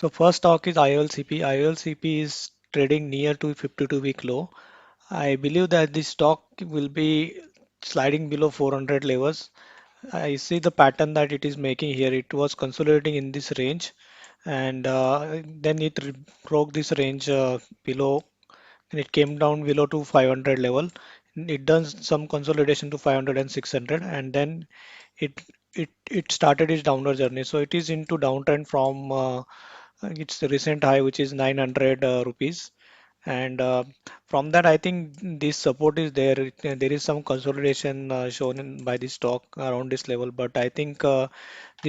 So first stock is IOLCP. IOLCP is trading near to 52-week low. I believe that this stock will be sliding below 400 levels. I see the pattern that it is making here. It was consolidating in this range, and then it broke this range below, and it came down below to 500 level. It does some consolidation to 500 and 600, and then it it started its downward journey. So it is into downtrend from its recent high, which is 900 rupees. And from that, I think this support is there. There is some consolidation shown by the stock around this level, but I think the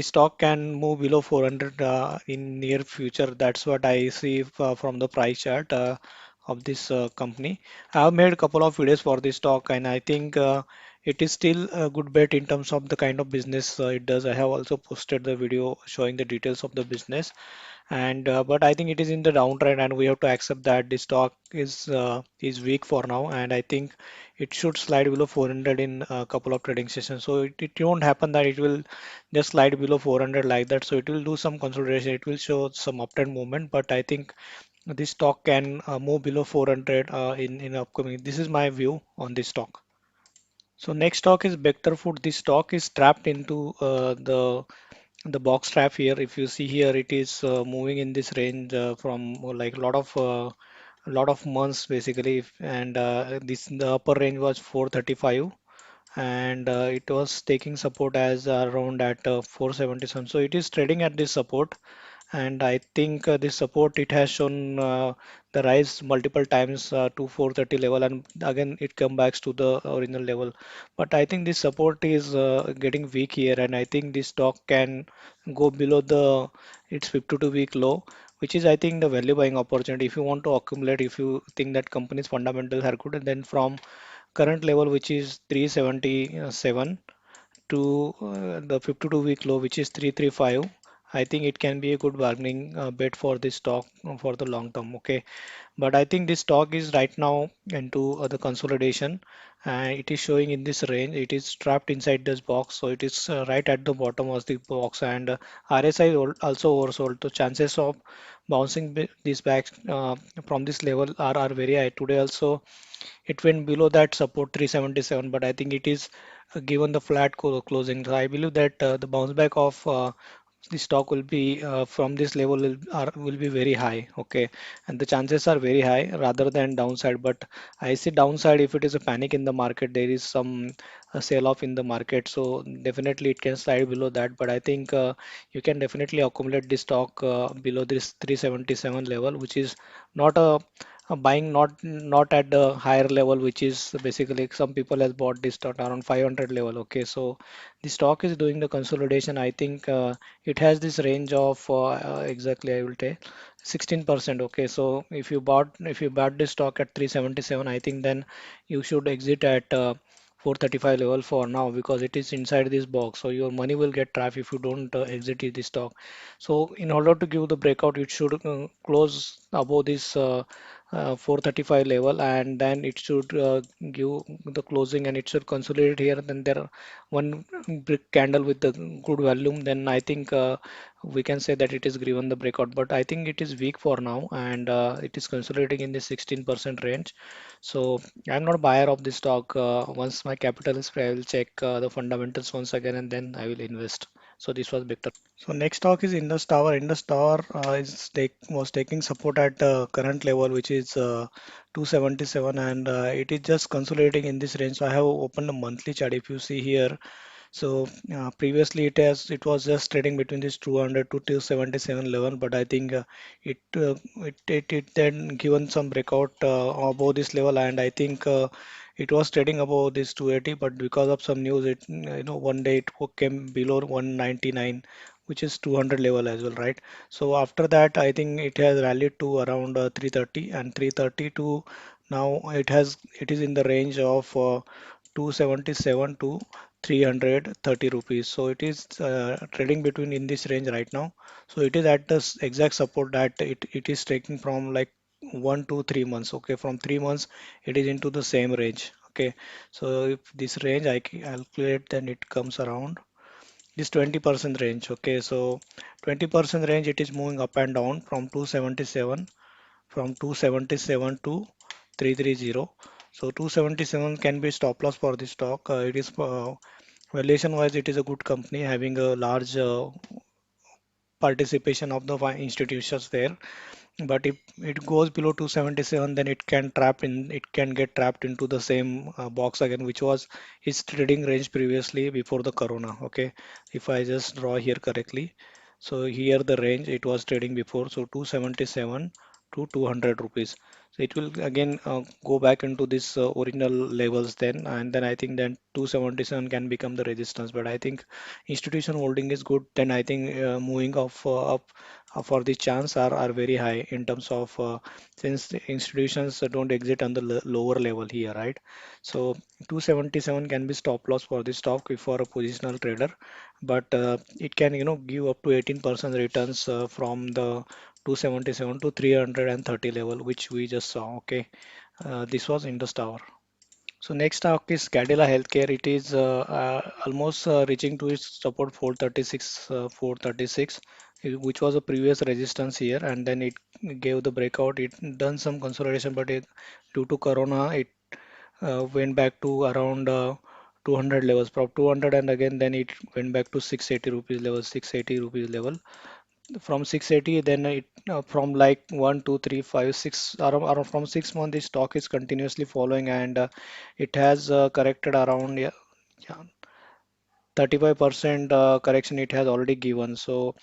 stock can move below 400 in near future. That's what I see from the price chart of this company. I have made a couple of videos for this stock, and I think it is still a good bet in terms of the kind of business it does. I have also posted the video showing the details of the business, and but I think it is in the downtrend, and we have to accept that the stock is weak for now, and I think it should slide below 400 in a couple of trading sessions. So it won't happen that it will just slide below 400 like that. So it will do some consolidation. It will show some uptrend movement, but I think this stock can move below 400 in upcoming. This is my view on this stock. So next stock is Bector Food. This stock is trapped into the box trap here. If you see here, it is moving in this range from like a lot of months basically, and this the upper range was 435, and it was taking support as around at 477. So it is trading at this support, and I think this support it has shown the rise multiple times to 430 level, and again it come back to the original level. But I think this support is getting weak here, and I think this stock can go below the its 52-week low, which is I think the value buying opportunity. If you want to accumulate, if you think that company's fundamentals are good, and then from current level, which is 377, to the 52-week low, which is 335, I think it can be a good bargaining bet for this stock for the long term. Okay, but I think this stock is right now into the consolidation, and it is showing in this range. It is trapped inside this box, so it is right at the bottom of the box, and RSI also oversold. So chances of bouncing this back from this level are very high. Today also it went below that support 377, but I think it is given the flat closing. So I believe that the bounce back of the stock will be from this level will be very high. Okay, and the chances are very high rather than downside. But I see downside if it is a panic in the market, there is some sell off in the market. So definitely it can slide below that. But I think you can definitely accumulate this stock below this 377 level, which is not a buying, not at the higher level, which is basically some people has bought this stock around 500 level. Okay, so the stock is doing the consolidation. I think it has this range of exactly I will take 16%. Okay, so if you bought this stock at 377, I think then you should exit at 435 level for now, because it is inside this box, so your money will get trapped if you don't exit this stock. So in order to give the breakout, it should close above this 435 level, and then it should give the closing, and it should consolidate here. Then there are one brick candle with the good volume, then I think we can say that it is given the breakout. But I think it is weak for now, and it is consolidating in the 16% range. So I'm not a buyer of this stock. Once my capital is free, I will check the fundamentals once again, and then I will invest. So this was Victor. So next stock is Indus Tower. Indus Tower was taking support at current level, which is 277, and it is just consolidating in this range. So I have opened a monthly chart. If you see here, so previously it was just trading between this 200 to 277 level, but I think it then given some breakout above this level, and I think it was trading above this 280, but because of some news, it one day it came below 199, which is 200 level as well, right? So after that, I think it has rallied to around 330, and 330 to now it is in the range of 277 to 330 rupees. So it is trading between in this range right now. So it is at the exact support that it is taking from like 1 to 3 months. Okay, from 3 months it is into the same range. Okay, so if this range I calculate, then it comes around this 20% range. Okay, so 20% range it is moving up and down from 277 to 330. So 277 can be stop loss for this stock. It is valuation wise it is a good company having a large participation of the institutions there. But if it goes below 277, then it can get trapped into the same box again, which was its trading range previously before the corona. Okay, if I just draw here correctly, so here the range it was trading before, so 277 to 200 rupees. So it will again go back into this original levels then, and then I think then 277 can become the resistance. But I think institution holding is good. Then I think moving off up for the chance are very high in terms of since the institutions don't exit on the lower level here, right? So 277 can be stop loss for the stock if for a positional trader, but it can give up to 18% returns from the 277 to 330 level, which we just saw. Okay, this was Indus Tower. So next stock is Cadila Healthcare. It is almost reaching to its support 436, 436, which was a previous resistance here, and then it gave the breakout. It done some consolidation, but due to Corona, it went back to around 200 levels, from 200, and again then it went back to 680 rupees level, 680 rupees level. From 680, then it from like 1 2 3 5 6 around from 6 months, the stock is continuously following, and it has corrected around, yeah, yeah, 35% correction it has already given. So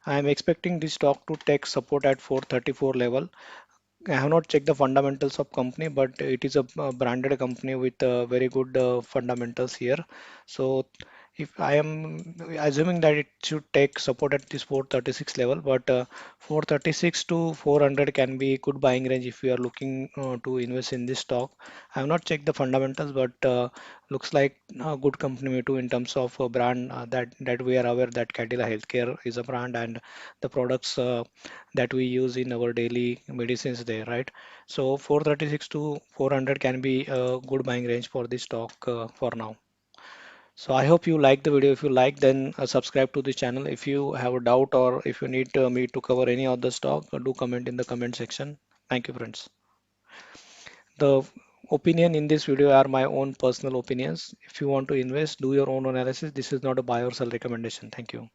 I am expecting this stock to take support at 434 level. I have not checked the fundamentals of company, but it is a branded company with very good fundamentals here. So if I am assuming that it should take support at this 436 level, but 436 to 400 can be good buying range if you are looking to invest in this stock. I have not checked the fundamentals, but looks like a good company too in terms of brand, that we are aware that Cadila Healthcare is a brand, and the products that we use in our daily medicines there, right? So 436 to 400 can be a good buying range for this stock for now. So I hope you like the video. If you like, then subscribe to the channel. If you have a doubt or if you need me to cover any other stock, do comment in the comment section. Thank you, friends. The opinion in this video are my own personal opinions. If you want to invest, do your own analysis. This is not a buy or sell recommendation. Thank you.